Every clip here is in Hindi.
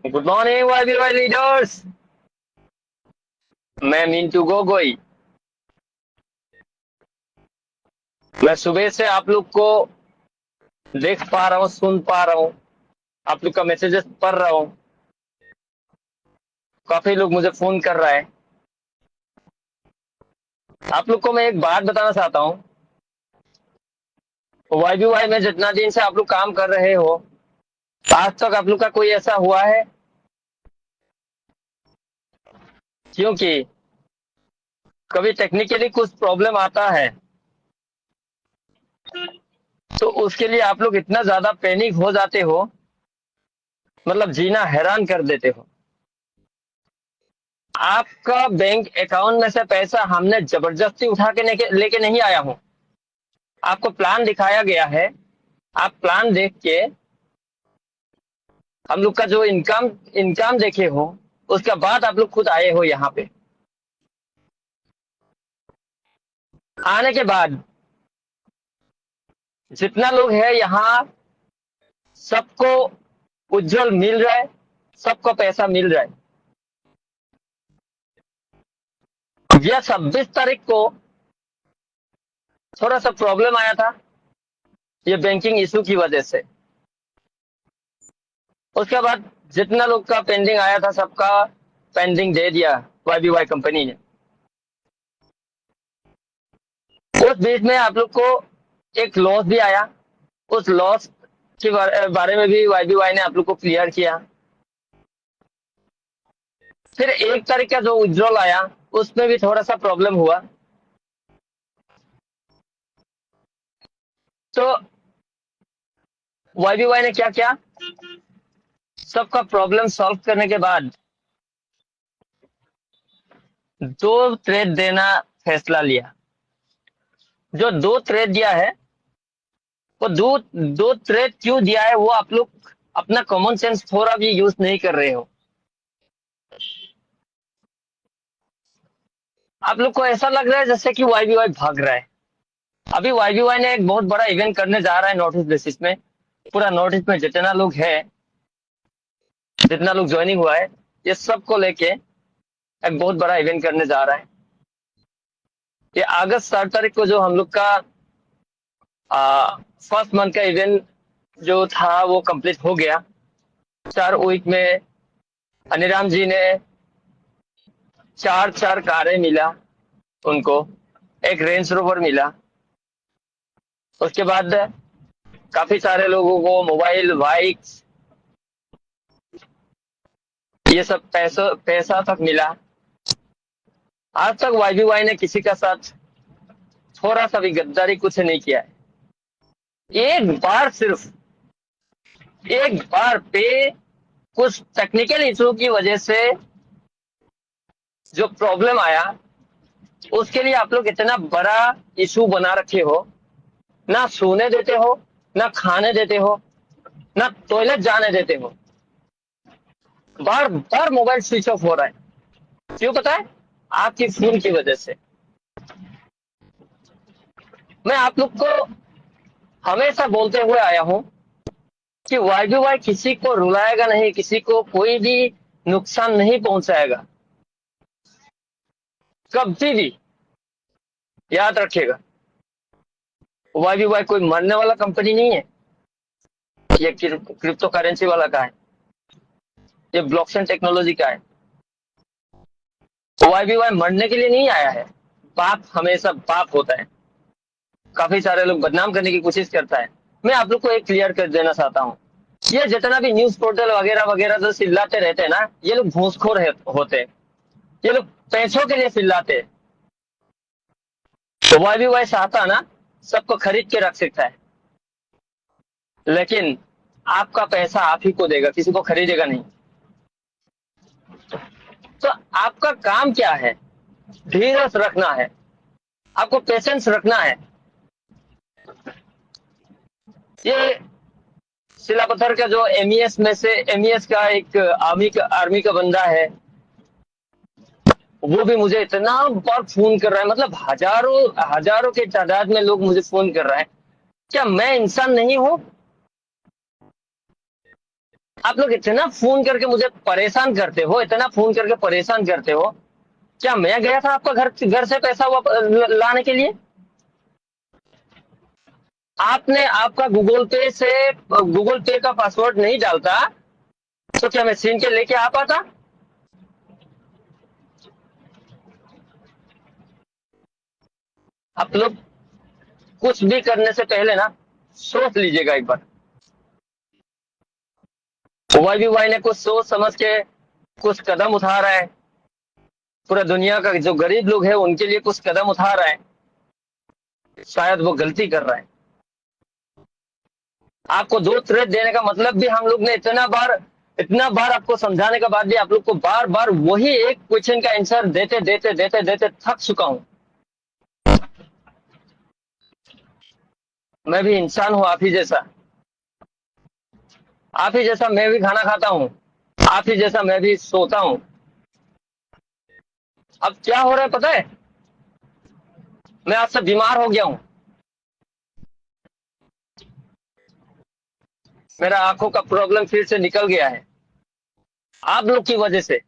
Good morning Y leaders. मैं मिंटू गोगोई। मैं सुबह से आप लोग को देख पा रहा हूँ, सुन पा रहा हूँ, आप लोग का मैसेजेस पढ़ रहा हूँ। काफी लोग मुझे फोन कर रहा है। आप लोग को मैं एक बात बताना चाहता हूँ। वाई में जितना दिन से आप लोग काम कर रहे हो, आज तक आप लोग का कोई ऐसा हुआ है? क्योंकि कभी टेक्निकली कुछ प्रॉब्लम आता है तो उसके लिए आप लोग इतना ज्यादा पैनिक हो जाते हो, मतलब जीना हैरान कर देते हो। आपका बैंक अकाउंट में से पैसा हमने जबरदस्ती उठा के लेके नहीं आया हूं। आपको प्लान दिखाया गया है। आप प्लान देख के हम लोग का जो इनकम इनकम देखे हो, उसके बाद आप लोग खुद आए हो यहाँ पे। आने के बाद जितना लोग है यहाँ, सबको उज्जवल मिल रहा है, सबको पैसा मिल रहा है। यह 26 तारीख को थोड़ा सा प्रॉब्लम आया था, ये बैंकिंग इशू की वजह से। उसके बाद जितना लोग का पेंडिंग आया था, सबका पेंडिंग दे दिया वाई कंपनी ने। उस बीच में आप लोग को एक लॉस भी आया। उस लॉस के बारे में भी वाई ने आप लोग को क्लियर किया। फिर 1 तारीख का जो विड्रॉल आया, उसमें भी थोड़ा सा प्रॉब्लम हुआ। तो वाई ने क्या किया, सबका प्रॉब्लम सॉल्व करने के बाद 2 ट्रेड देना फैसला लिया। जो 2 ट्रेड दिया है, वो दो दो ट्रेड क्यों दिया है, वो आप लोग अपना कॉमन सेंस थोड़ा भी यूज नहीं कर रहे हो। आप लोग को ऐसा लग रहा है जैसे कि वाई भाग रहा है। अभी वाई ने एक बहुत बड़ा इवेंट करने जा रहा है नोटिस बेसिस में। पूरा नोटिस में जितना लोग है, जितना लोग ज्वाइनिंग हुआ है, ये सबको लेके एक बहुत बड़ा इवेंट करने जा रहा है। ये अगस्त 7 तारीख को जो हम लोग का फर्स्ट मंथ का इवेंट जो था, वो कंप्लीट हो गया। 4 वीक में अनिराम जी ने 4 कारें मिला उनको, एक रेंज रोवर मिला। उसके बाद काफी सारे लोगों को मोबाइल, बाइक्स, ये सब पैसा तक मिला। आज तक वाई ने किसी का साथ थोड़ा सा भी गद्दारी कुछ नहीं किया है। एक बार, सिर्फ एक बार पे कुछ टेक्निकल इशू की वजह से जो प्रॉब्लम आया, उसके लिए आप लोग इतना बड़ा इशू बना रखे हो। ना सोने देते हो, ना खाने देते हो, ना टॉयलेट जाने देते हो। बार बार मोबाइल स्विच ऑफ हो रहा है। क्यों पता है? आपकी फोन की वजह से। मैं आप लोग को हमेशा बोलते हुए आया हूं कि वाई किसी को रुलाएगा नहीं, किसी को कोई भी नुकसान नहीं पहुंचाएगा, कभी भी। याद रखिएगा, वाई कोई मरने वाला कंपनी नहीं है। ये क्रिप्टो करेंसी वाला का है, ये ब्लॉकचेन टेक्नोलॉजी का है। वाई मरने के लिए नहीं आया है। बाप हमेशा बाप होता है। काफी सारे लोग बदनाम करने की कोशिश करता है। मैं आप लोग को एक क्लियर कर देना चाहता हूँ, ये जितना भी न्यूज पोर्टल वगैरह वगैरह जो चिल्लाते रहते हैं ना, ये लोग घूसखोर होते हैं। ये लोग पैसों के लिए चिल्लाते हैं। तो वाई चाहता ना, सबको खरीद के रख सकता है, लेकिन आपका पैसा आप ही को देगा, किसी को खरीदेगा नहीं। तो आपका काम क्या है? धीरज रखना है, आपको पेशेंस रखना है। ये सिलापत्थर का जो एमईएस में से एमईएस का एक आर्मी का बंदा है, वो भी मुझे इतना बार फोन कर रहा है, मतलब हजारों हजारों के तादाद में लोग मुझे फोन कर रहा है। क्या मैं इंसान नहीं हूं? आप लोग इतना फोन करके मुझे परेशान करते हो, इतना फोन करके परेशान करते हो। क्या मैं गया था आपका घर से पैसा लाने के लिए? आपने आपका गूगल पे का पासवर्ड नहीं डालता तो क्या मैं छीन के लेके आ पाता? आप लोग कुछ भी करने से पहले ना सोच लीजिएगा एक बार। वाईबीवाई ने कुछ सोच समझ के कुछ कदम उठा रहा है, पूरा दुनिया का जो गरीब लोग है उनके लिए कुछ कदम उठा रहा है। शायद वो गलती कर रहा है। आपको दो थ्रेड देने का मतलब भी हम लोग ने इतना बार आपको समझाने के बाद भी आप लोग को बार बार वही एक क्वेश्चन का आंसर देते देते देते देते थक चुका हूं। मैं भी इंसान हूं, आप ही जैसा मैं भी खाना खाता हूं, आप ही जैसा मैं भी सोता हूं। अब क्या हो रहा है पता है? मैं आज से बीमार हो गया हूं। मेरा आंखों का प्रॉब्लम फिर से निकल गया है, आप लोग की वजह से।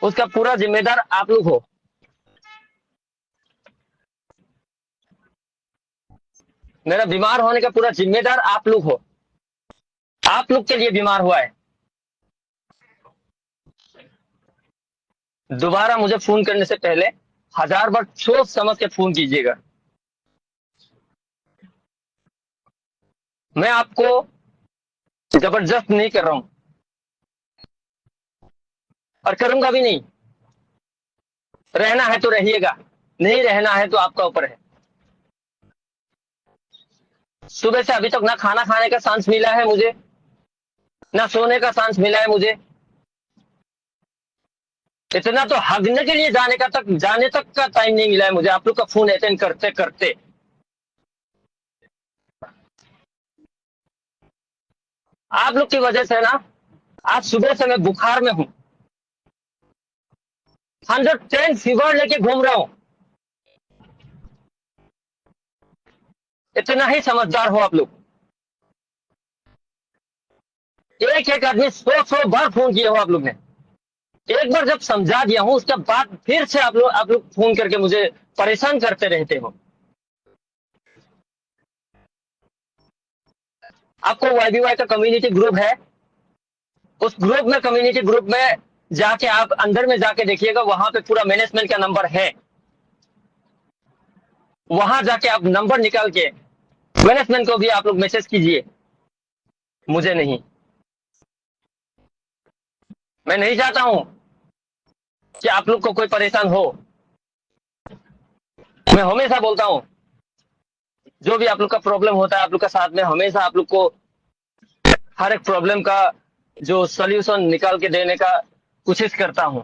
उसका पूरा जिम्मेदार आप लोग हो। मेरा बीमार होने का पूरा जिम्मेदार आप लोग हो। आप लोग के लिए बीमार हुआ है। दोबारा मुझे फोन करने से पहले 1000 बार सोच समझ के फोन कीजिएगा। मैं आपको जबरदस्त नहीं कर रहा हूं और करूंगा भी नहीं। रहना है तो रहिएगा, नहीं रहना है तो आपका ऊपर है। सुबह से अभी तक ना खाना खाने का चांस मिला है मुझे, ना सोने का चांस मिला है मुझे। इतना तो हगने के लिए जाने तक का टाइम नहीं मिला है मुझे आप लोग का फोन अटेंड करते करते। आप लोग की वजह से ना आज सुबह से मैं बुखार में हूं, 110 फीवर लेके घूम रहा हूं। इतना ही समझदार हो आप लोग। एक एक आदमी 100 100 बार फोन किए हो आप लोग ने। एक बार जब समझा दिया हूं उसके बाद फिर से आप लोग फोन करके मुझे परेशान करते रहते हो। आपको वाईबीवाई का कम्युनिटी ग्रुप है, उस कम्युनिटी ग्रुप में जाके आप अंदर में जाके देखिएगा, वहां पे पूरा मैनेजमेंट का नंबर है। वहां जाके आप नंबर निकाल के मैनेजमेंट को भी आप लोग मैसेज कीजिए, मुझे नहीं। मैं नहीं चाहता हूं कि आप लोग को कोई परेशान हो। मैं हमेशा बोलता हूं जो भी आप लोग का प्रॉब्लम होता है आप लोग का साथ में हमेशा आप लोग को हर एक प्रॉब्लम का जो सॉल्यूशन निकाल के देने का कोशिश करता हूं।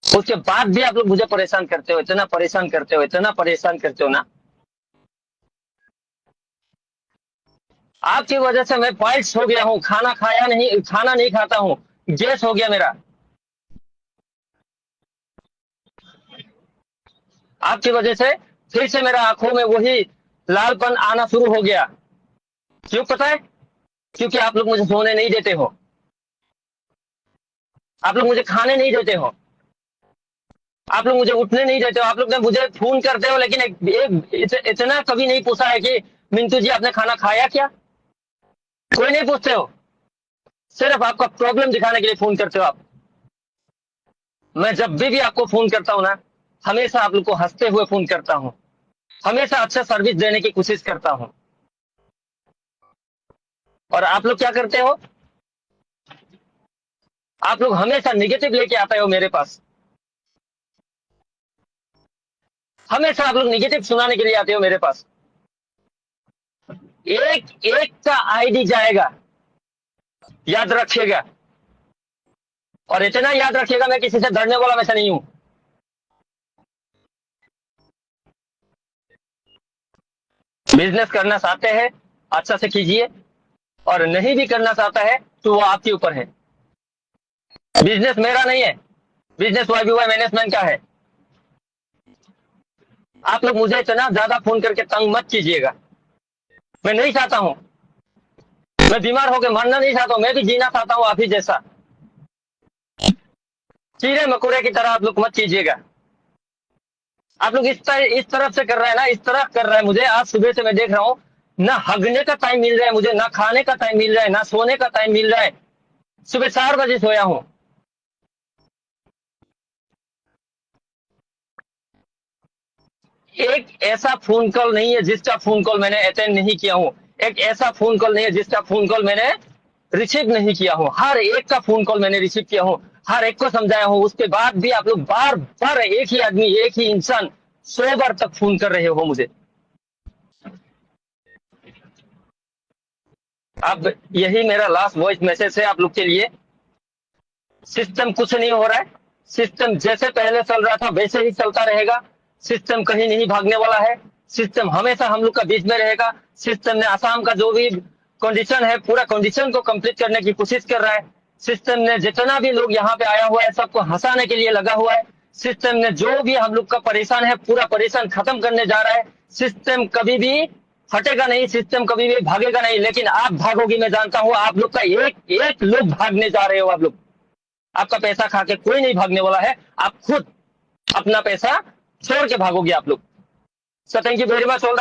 उसके बाद भी आप लोग मुझे परेशान करते हो, इतना परेशान करते हो, इतना परेशान करते हो ना। आपकी वजह से मैं फाइल्स हो गया हूं, खाना नहीं खाता हूं, गैस हो गया मेरा। आपकी वजह से फिर से मेरा आंखों में वही लालपन आना शुरू हो गया। क्यों पता है? क्योंकि आप लोग मुझे सोने नहीं देते हो, आप लोग मुझे खाने नहीं देते हो, आप लोग मुझे उठने नहीं देते हो। आप लोग ने मुझे फोन करते हो लेकिन इतना कभी नहीं पूछा है कि मिंटू जी आपने खाना खाया क्या? कोई नहीं पूछते हो, सिर्फ आपका प्रॉब्लम दिखाने के लिए फोन करते हो आप। मैं जब भी आपको फोन करता हूं ना, हमेशा आप लोग को हंसते हुए फोन करता हूं, हमेशा अच्छा सर्विस देने की कोशिश करता हूं। और आप लोग क्या करते हो? आप लोग हमेशा निगेटिव लेके आते हो मेरे पास, हमेशा आप लोग निगेटिव सुनाने के लिए आते हो मेरे पास। एक एक का आईडी जाएगा, याद रखिएगा। और इतना याद रखिएगा मैं किसी से डरने वाला वैसा नहीं हूं। बिजनेस करना चाहते हैं अच्छा से कीजिए, और नहीं भी करना चाहता है तो वो आपके ऊपर है। बिजनेस मेरा नहीं है, बिजनेस वाईबीवाई मैनेजमेंट का है। आप लोग मुझे इतना ज्यादा फोन करके तंग मत कीजिएगा, मैं नहीं चाहता हूं। मैं बीमार होकर मरना नहीं चाहता हूँ, मैं भी जीना चाहता हूँ आप ही जैसा। कीड़े मकोड़े की तरह आप लोग मत कीजिएगा। आप लोग इस तरफ से कर रहे हैं ना, इस तरफ कर रहे हैं। मुझे आज सुबह से मैं देख रहा हूँ, ना हगने का टाइम मिल रहा है मुझे, ना खाने का टाइम मिल रहा है, ना सोने का टाइम मिल रहा है। सुबह 4 बजे सोया हूँ। एक ऐसा फोन कॉल नहीं है जिसका फोन कॉल मैंने अटेंड नहीं किया हूँ। एक ऐसा फोन कॉल नहीं है जिसका फोन कॉल मैंने रिसीव नहीं किया हूँ। हर एक का फोन कॉल मैंने रिसीव किया हूँ, हर एक को समझाया हूँ। उसके बाद भी आप लोग बार बार एक ही आदमी, एक ही इंसान 100 बार तक फोन कर रहे हो मुझे। अब यही मेरा लास्ट वॉइस मैसेज है आप लोग के लिए। सिस्टम कुछ नहीं हो रहा है। सिस्टम जैसे पहले चल रहा था वैसे ही चलता रहेगा। सिस्टम कहीं नहीं भागने वाला है। सिस्टम हमेशा हम लोग का बीच में रहेगा। सिस्टम ने आसाम का जो भी कंडीशन है, पूरा कंडीशन को कंप्लीट करने की कोशिश कर रहा है। सिस्टम ने जितना भी लोग यहाँ पे आया हुआ है सबको हंसाने के लिए लगा हुआ है। सिस्टम ने जो भी हम लोग का परेशान है पूरा परेशान खत्म करने जा रहा है। सिस्टम कभी भी हटेगा नहीं, सिस्टम कभी भी भागेगा नहीं। लेकिन आप भागोगी, मैं जानता हूँ। आप लोग का एक एक लोग भागने जा रहे हो। आप लोग, आपका पैसा खा के कोई नहीं भागने वाला है। आप खुद अपना पैसा छोड़ के भागोगे आप लोग। So thank you very much all the